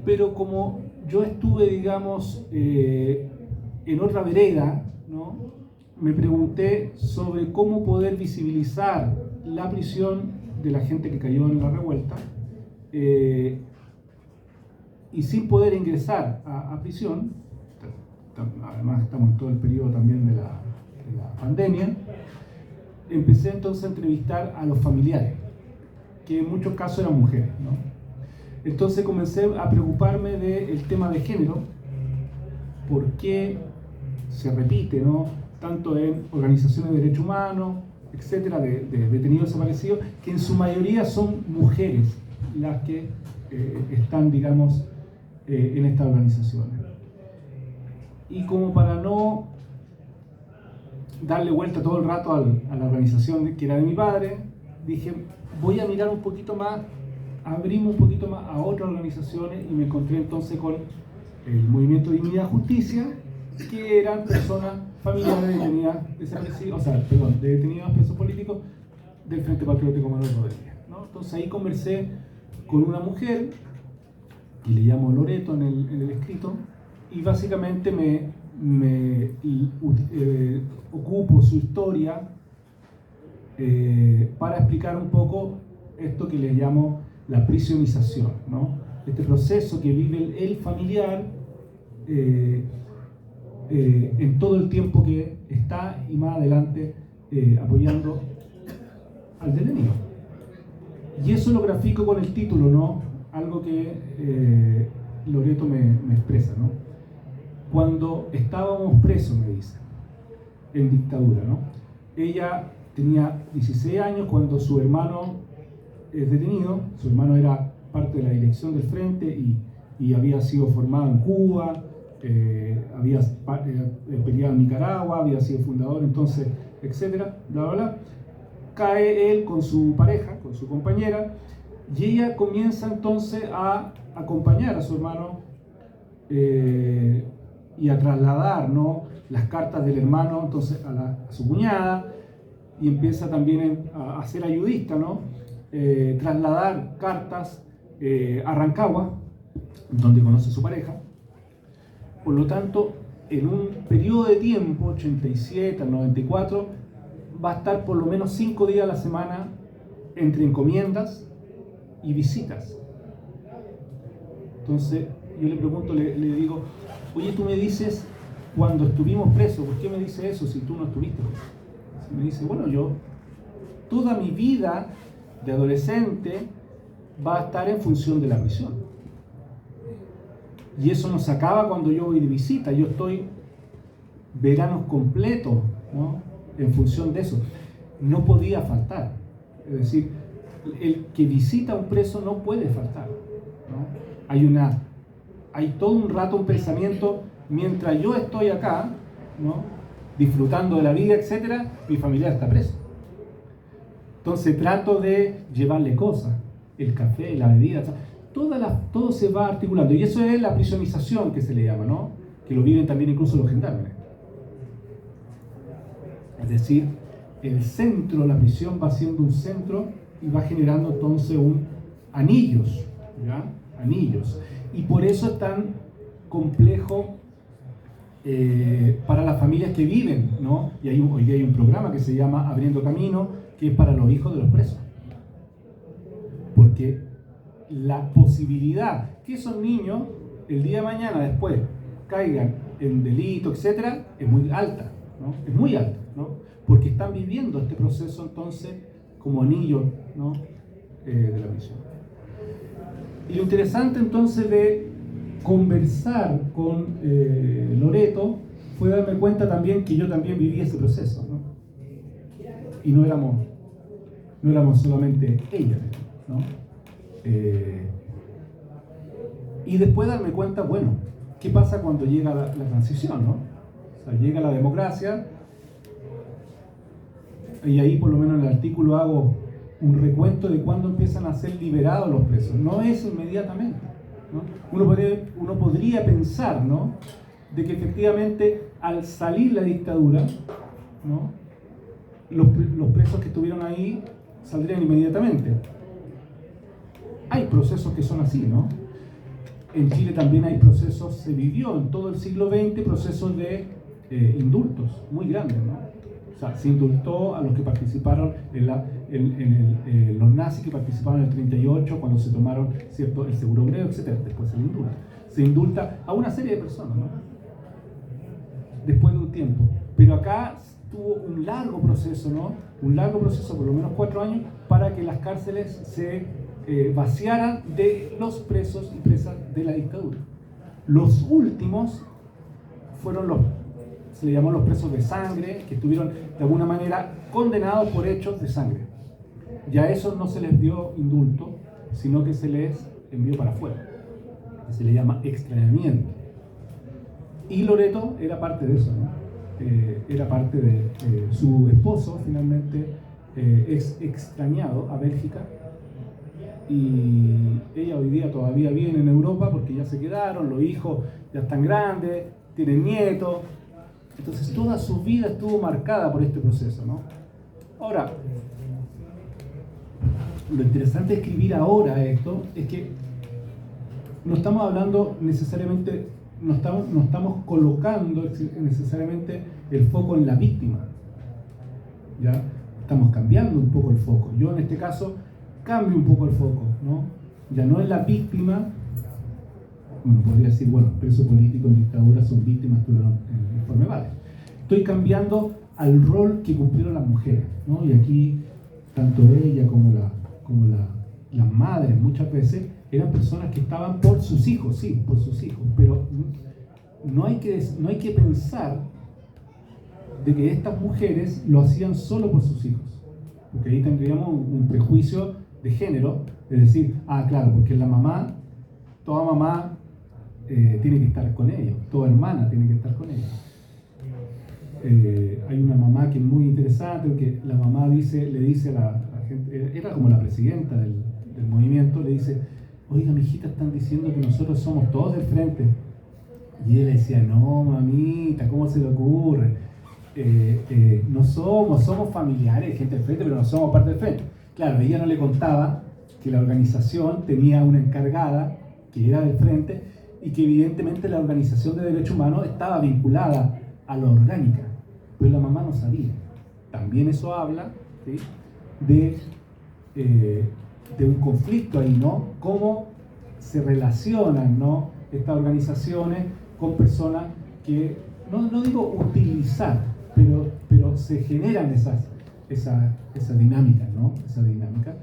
Pero como yo estuve, digamos, en otra vereda, ¿no?, me pregunté sobre cómo poder visibilizar la prisión de la gente que cayó en la revuelta, y sin poder ingresar a prisión. Además estamos en todo el periodo también de la pandemia. Empecé entonces a entrevistar a los familiares, que en muchos casos eran mujeres, ¿no? Entonces comencé a preocuparme del tema de género, por qué se repite, ¿no?, tanto en organizaciones de derechos humanos, etcétera, de detenidos desaparecidos, que en su mayoría son mujeres las que están, digamos, en estas organizaciones. Y como para no darle vuelta todo el rato a la organización que era de mi padre, dije, voy a mirar un poquito más, abrimos un poquito más a otras organizaciones, y me encontré entonces con el Movimiento de Dignidad y Justicia, que eran personas familiares de detenidas desaparecidas, de detenidos presos políticos del Frente Patriótico Manuel Rodríguez, ¿no? Entonces ahí conversé con una mujer, que le llamo Loreto en el escrito, y básicamente me ocupo su historia para explicar un poco esto que le llamo la prisionización, ¿no? Este proceso que vive el familiar en todo el tiempo que está, y más adelante apoyando al detenido. Y eso lo grafico con el título, ¿no? Algo que Loreto me expresa, ¿no? Cuando estábamos presos, me dice, en dictadura, ¿no? Ella tenía 16 años cuando su hermano es detenido. Su hermano era parte de la dirección del frente y había sido formado en Cuba, había peleado en Nicaragua, había sido fundador, entonces, etcétera, bla, bla, bla. Cae él con su pareja, con su compañera, y ella comienza entonces a acompañar a su hermano y a trasladar, ¿no?, las cartas del hermano entonces a su cuñada, y empieza también a ser ayudista, ¿no?, trasladar cartas a Rancagua, donde conoce a su pareja. Por lo tanto, en un periodo de tiempo, 87 al 94, va a estar por lo menos 5 días a la semana entre encomiendas y visitas. Entonces, yo le pregunto, le digo, oye, tú me dices, cuando estuvimos presos, ¿por qué me dices eso si tú no estuviste? Me dice, bueno, yo, toda mi vida de adolescente va a estar en función de la prisión. Y eso no se acaba cuando yo voy de visita. Yo estoy veranos completos, ¿no?, en función de eso. No podía faltar. Es decir, el que visita a un preso no puede faltar, ¿no? Hay todo un rato un pensamiento, mientras yo estoy acá, ¿no?, disfrutando de la vida, etcétera, mi familiar está preso. Entonces trato de llevarle cosas, el café, la bebida, todo se va articulando, y eso es la prisionización que se le llama, ¿no?, que lo viven también incluso los gendarmes. Es decir, el centro, la prisión va siendo un centro y va generando entonces anillos, ¿ya? Anillos. Y por eso es tan complejo para las familias que viven, ¿no? Y hoy día hay un programa que se llama Abriendo Camino, que es para los hijos de los presos. Porque la posibilidad que esos niños el día de mañana después caigan en delito, etcétera, es muy alta, ¿no? Es muy alta, ¿no? Porque están viviendo este proceso entonces como anillo, ¿no? De la prisión. Y lo interesante entonces de conversar con Loreto fue darme cuenta también que yo también viví ese proceso, ¿no? Y no éramos solamente ella, ¿no? Y después darme cuenta, bueno, ¿qué pasa cuando llega la transición, ¿no? O sea, llega la democracia, y ahí por lo menos en el artículo hago un recuento de cuándo empiezan a ser liberados los presos. No es inmediatamente, ¿no? Uno podría pensar, ¿no?, de que efectivamente al salir la dictadura, ¿no?, los presos que estuvieron ahí saldrían inmediatamente. Hay procesos que son así, ¿no? En Chile también hay procesos, se vivió en todo el siglo XX procesos de indultos muy grandes, ¿no? O sea, se indultó a los que participaron los nazis que participaron en el 38 cuando se tomaron, ¿cierto?, el seguro obrero, etc. Después se le indulta. Se indulta a una serie de personas, ¿no?, después de un tiempo. Pero acá tuvo un largo proceso, ¿no? Un largo proceso, por lo menos 4 años, para que las cárceles se vaciaran de los presos y presas de la dictadura. Los últimos fueron se le llamó los presos de sangre, que estuvieron de alguna manera condenados por hechos de sangre. Ya a esos no se les dio indulto, sino que se les envió para afuera, que se le llama extrañamiento. Y Loreto era parte de eso, ¿no? Era parte de su esposo, finalmente es extrañado a Bélgica, y ella hoy día todavía vive en Europa porque ya se quedaron, los hijos ya están grandes, tienen nietos, entonces toda su vida estuvo marcada por este proceso, ¿no? Ahora, lo interesante de escribir ahora esto es que no estamos hablando necesariamente, no estamos colocando necesariamente el foco en la víctima, ¿ya? Estamos cambiando un poco el foco. Yo en este caso cambio un poco el foco, ¿no? Ya no es la víctima. Bueno, podría decir, bueno, presos políticos en dictadura son víctimas, estuvieron en el informe Vale. Estoy cambiando al rol que cumplieron las mujeres, ¿no? Y aquí, tanto ella como las madres muchas veces eran personas que estaban por sus hijos, sí, por sus hijos, pero no hay que pensar de que estas mujeres lo hacían solo por sus hijos, porque ahí tendríamos un prejuicio de género, es decir, claro, porque la mamá, toda mamá tiene que estar con ellos, toda hermana tiene que estar con ellos. Hay una mamá que es muy interesante, porque la mamá le dice a la gente, era como la presidenta del movimiento, le dice: oiga, mi hijita, están diciendo que nosotros somos todos del frente. Y ella decía: no, mamita, ¿cómo se le ocurre? No somos familiares de gente del frente, pero no somos parte del frente. Claro, ella no le contaba que la organización tenía una encargada que era del frente, y que evidentemente la organización de derechos humanos estaba vinculada a la orgánica, pero la mamá no sabía. También eso habla, ¿sí?, de un conflicto ahí, ¿no? Cómo se relacionan, ¿no?, estas organizaciones con personas que, no digo utilizar, pero se generan esa dinámica, ¿no? Esa dinámica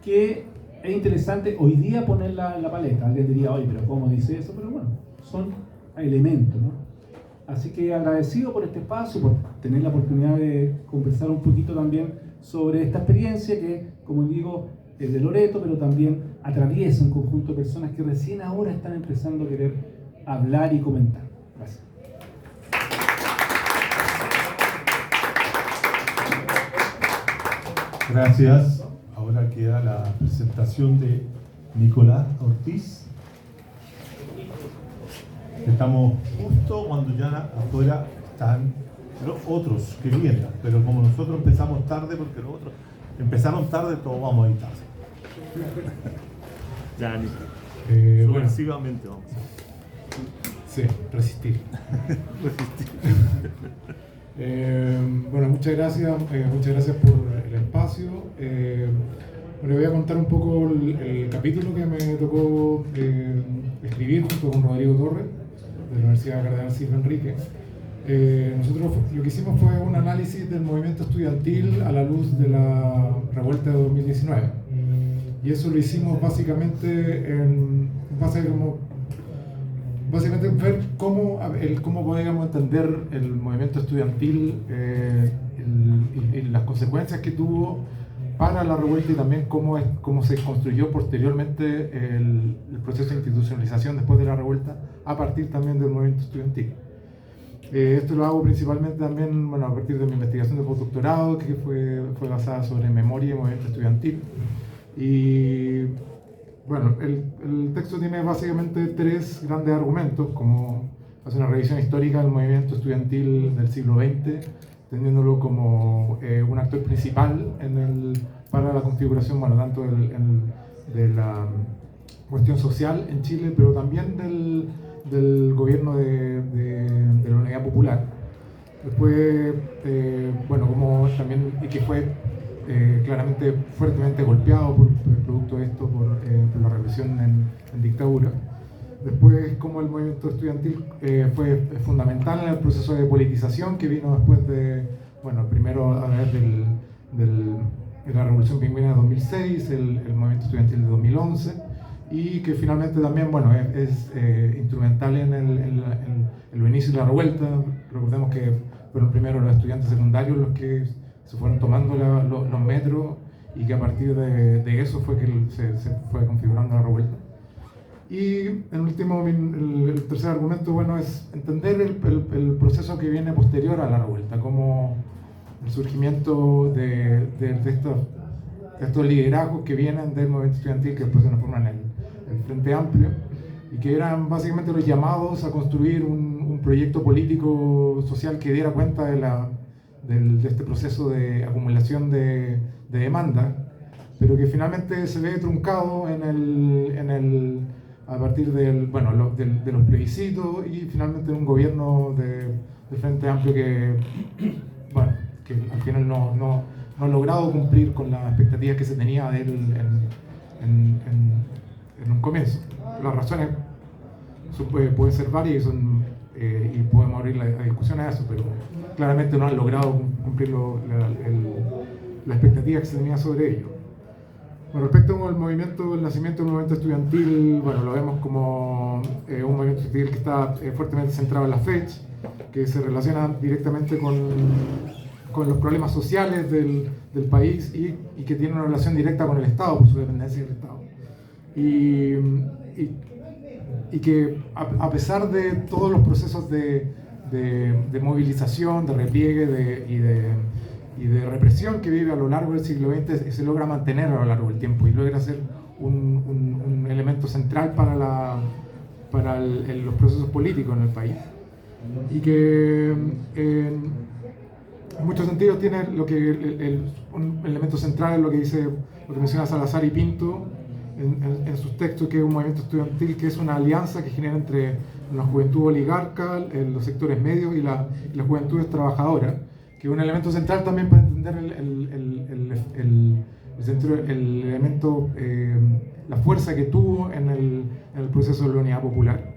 que es interesante hoy día ponerla en la palestra. Alguien diría: oye, pero ¿cómo dice eso? Pero bueno, son elementos, ¿no? Así que agradecido por este espacio, por tener la oportunidad de conversar un poquito también sobre esta experiencia que, como digo, es de Loreto, pero también atraviesa un conjunto de personas que recién ahora están empezando a querer hablar y comentar. Gracias. Gracias. Ahora queda la presentación de Nicolás Ortiz. Estamos justo cuando ya afuera están los otros que vienen, pero como nosotros empezamos tarde, porque los otros empezaron tarde, todos vamos a ir tarde. Ya, Nicolás. Subversivamente vamos. Sí, resistir. Bueno, muchas gracias por el espacio. Bueno, voy a contar un poco el capítulo que me tocó escribir junto con Rodrigo Torres. la Universidad Cardenal Silva Enrique. Nosotros lo que hicimos fue un análisis del movimiento estudiantil a la luz de la revuelta de 2019. Y eso lo hicimos básicamente en base a básicamente ver cómo podíamos entender el movimiento estudiantil y las consecuencias que tuvo para la revuelta, y también cómo se construyó posteriormente el proceso de institucionalización después de la revuelta a partir también del movimiento estudiantil. Esto lo hago principalmente también, bueno, a partir de mi investigación de postdoctorado, que fue basada sobre memoria y movimiento estudiantil. Y bueno, el texto tiene básicamente tres grandes argumentos, como hace una revisión histórica del movimiento estudiantil del siglo XX, teniéndolo como un actor principal para la configuración, bueno, tanto de la cuestión social en Chile, pero también del gobierno de la Unidad Popular. Después, bueno, como también, y que fue claramente fuertemente golpeado producto de esto, por la represión en dictadura. Después, como el movimiento estudiantil fue fundamental en el proceso de politización que vino después de, bueno, primero a través de la Revolución Pingüina de 2006, el movimiento estudiantil de 2011, y que finalmente también, bueno, es instrumental en el inicio de la revuelta. Recordemos que fueron primero los estudiantes secundarios los que se fueron tomando los metros, y que a partir de eso fue que se fue configurando la revuelta. Y el último, el tercer argumento, bueno, es entender el proceso que viene posterior a la revuelta, como el surgimiento de estos liderazgos que vienen del movimiento estudiantil, que después se transforman en el Frente Amplio, y que eran básicamente los llamados a construir un proyecto político social que diera cuenta de este proceso de acumulación de demanda, pero que finalmente se ve truncado a partir de los plebiscitos, y finalmente en un gobierno de Frente Amplio que al final no ha logrado cumplir con las expectativas que se tenía de él en un comienzo. Las razones pueden ser varias y podemos abrir la discusión a eso, pero claramente no han logrado cumplir la expectativa que se tenía sobre ello. Con respecto al nacimiento del movimiento estudiantil, bueno, lo vemos como un movimiento estudiantil que está fuertemente centrado en la fecha, que se relaciona directamente con los problemas sociales del país, y que tiene una relación directa con el Estado, por su dependencia del Estado. Y que a pesar de todos los procesos de movilización, de repliegue y de represión que vive a lo largo del siglo XX, se logra mantener a lo largo del tiempo, y logra ser un elemento central para los procesos políticos en el país. Y que en muchos sentidos tiene un elemento central en lo que menciona Salazar y Pinto en sus textos, que es un movimiento estudiantil que es una alianza que genera entre la juventud oligarca, los sectores medios y las juventudes trabajadoras, que es un elemento central también para entender el elemento, la fuerza que tuvo en el proceso de la Unidad Popular,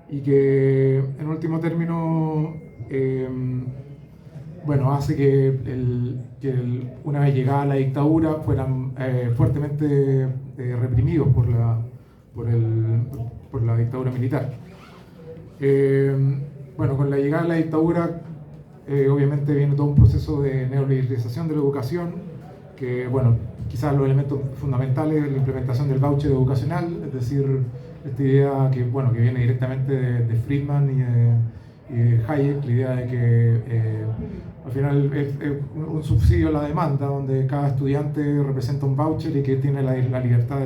y que en último término hace que una vez llegada la dictadura fueran fuertemente reprimidos por la dictadura militar. Con la llegada de la dictadura obviamente viene todo un proceso de neoliberalización de la educación, que quizás los elementos fundamentales es la implementación del voucher educacional, es decir, esta idea que viene directamente de Friedman y de Hayek, la idea de que al final es un subsidio a la demanda, donde cada estudiante representa un voucher y que tiene la libertad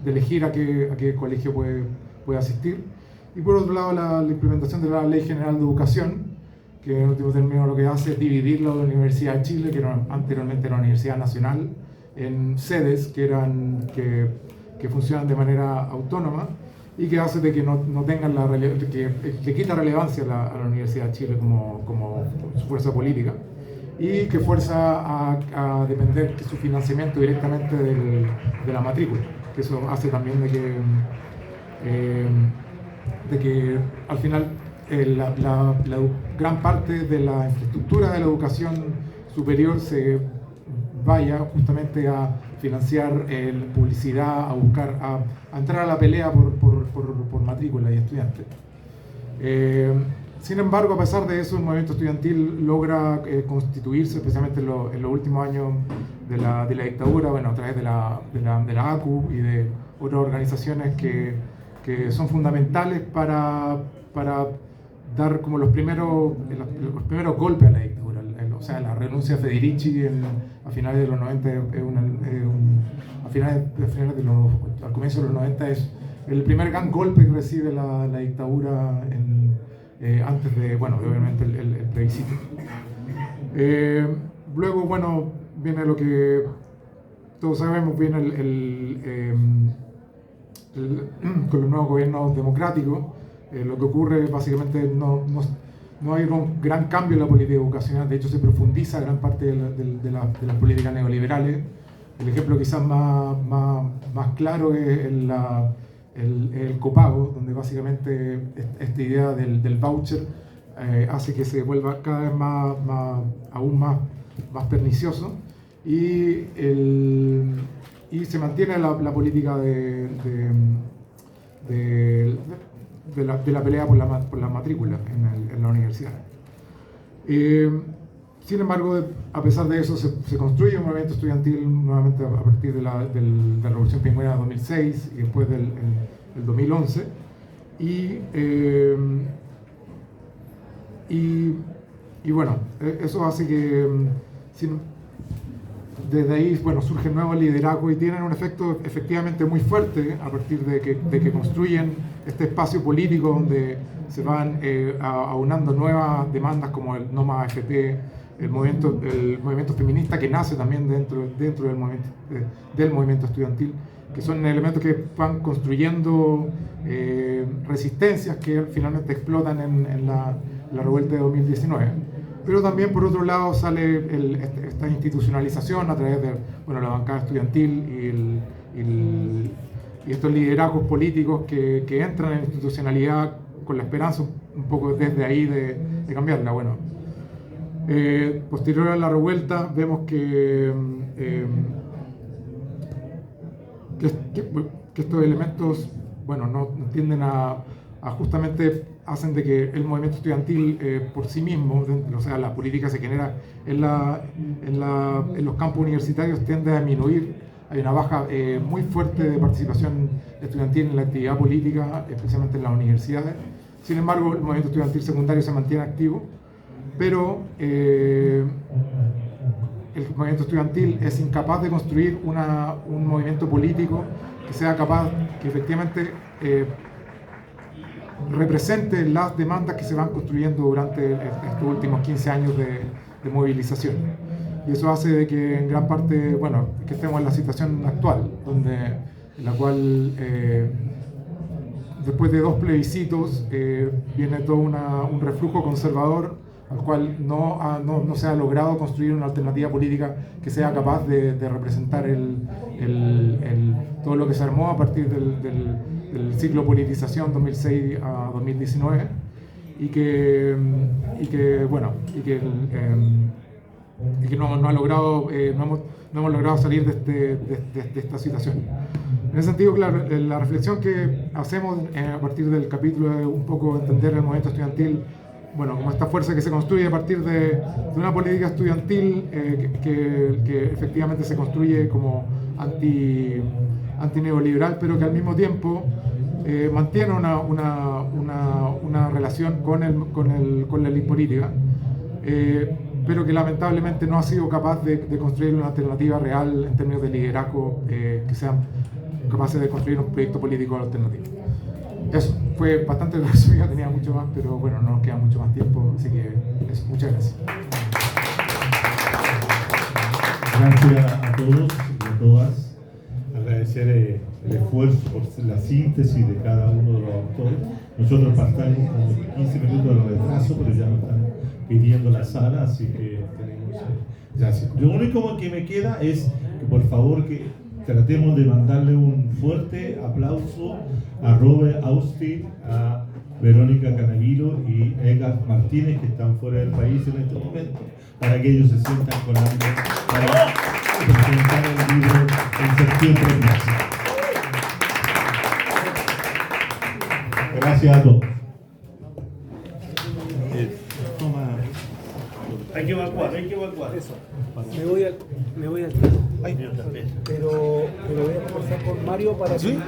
de elegir a qué colegio puede asistir. Y por otro lado, la implementación de la Ley General de Educación, que en último término lo que hace es dividir la Universidad de Chile, que anteriormente era una universidad nacional, en sedes que funcionan de manera autónoma, y que hace de que no tengan que quita relevancia a la Universidad de Chile como su fuerza política, y que fuerza a depender de su financiamiento directamente de la matrícula, que eso hace también de que al final gran parte de la infraestructura de la educación superior se vaya justamente a financiar publicidad, a buscar, a entrar a la pelea por matrícula y estudiantes. Sin embargo, a pesar de eso, el movimiento estudiantil logra constituirse, especialmente en los últimos años de la dictadura, bueno, a través de la ACU y de otras organizaciones que son fundamentales para dar como los primeros golpes a la dictadura. O sea, la renuncia de Federici a finales de los 90, al comienzo de los 90 es el primer gran golpe que recibe la dictadura antes de, bueno, obviamente el plebiscito. Luego, bueno, viene lo que todos sabemos, viene con los nuevos gobiernos democráticos. Lo que ocurre básicamente no hay un gran cambio en la política educacional, de hecho se profundiza gran parte de las políticas neoliberales. El ejemplo quizás más claro es el copago, donde básicamente esta idea del voucher hace que se vuelva cada vez aún más pernicioso y se mantiene la política de la pelea por la matrícula en la universidad. Sin embargo, a pesar de eso, se construye un movimiento estudiantil nuevamente a partir de la Revolución Pingüina de 2006 y después del 2011. Y bueno, eso hace que desde ahí, bueno, surgen nuevos liderazgos y tienen un efecto efectivamente muy fuerte a partir de que construyen este espacio político donde se van aunando nuevas demandas como el No Más AFP, el movimiento feminista que nace también dentro del movimiento estudiantil, que son elementos que van construyendo resistencias que finalmente explotan en la revuelta de 2019. Pero también, por otro lado, sale esta institucionalización a través de la bancada estudiantil y estos liderazgos políticos que entran en la institucionalidad con la esperanza un poco desde ahí de cambiarla. Bueno, posterior a la revuelta vemos que estos elementos, bueno, no tienden a justamente hacen de que el movimiento estudiantil por sí mismo, o sea, la política se genera en los campos universitarios, tiende a disminuir. Hay una baja muy fuerte de participación estudiantil en la actividad política, especialmente en las universidades. Sin embargo, el movimiento estudiantil secundario se mantiene activo, pero el movimiento estudiantil es incapaz de construir un movimiento político que sea capaz, que efectivamente represente las demandas que se van construyendo durante estos últimos 15 años de movilización. Y eso hace de que en gran parte, bueno, que estemos en la situación actual, en la cual después de 2 plebiscitos viene todo un reflujo conservador al cual no se ha logrado construir una alternativa política que sea capaz de representar todo lo que se armó a partir del ciclo politización 2006 a 2019 y que no hemos logrado salir de esta situación. En ese sentido, claro, la reflexión que hacemos a partir del capítulo es un poco entender el movimiento estudiantil, bueno, como esta fuerza que se construye a partir de una política estudiantil que efectivamente se construye como antineoliberal, pero que al mismo tiempo mantiene una relación con la élite política, pero que lamentablemente no ha sido capaz de construir una alternativa real en términos de liderazgo que sean capaces de construir un proyecto político alternativo. Eso fue bastante resumido, tenía mucho más, pero bueno, no nos queda mucho más tiempo, así que eso, muchas gracias. Gracias a todos y a todas. Agradecer el esfuerzo por la síntesis de cada uno de los autores. Nosotros partamos con 15 minutos de retraso, pero ya nos están pidiendo la sala, así que tenemos. Gracias. Lo único que me queda es que por favor que tratemos de mandarle un fuerte aplauso a Robert Austin, a Verónica Canaviro y Edgar Martínez, que están fuera del país en este momento, para que ellos se sientan con hambre para presentar el libro en septiembre próximo. Gracias a todos. Hay que evacuar, hay que evacuar. Eso. Me voy al Yo también. pero voy a conversar con Mario para que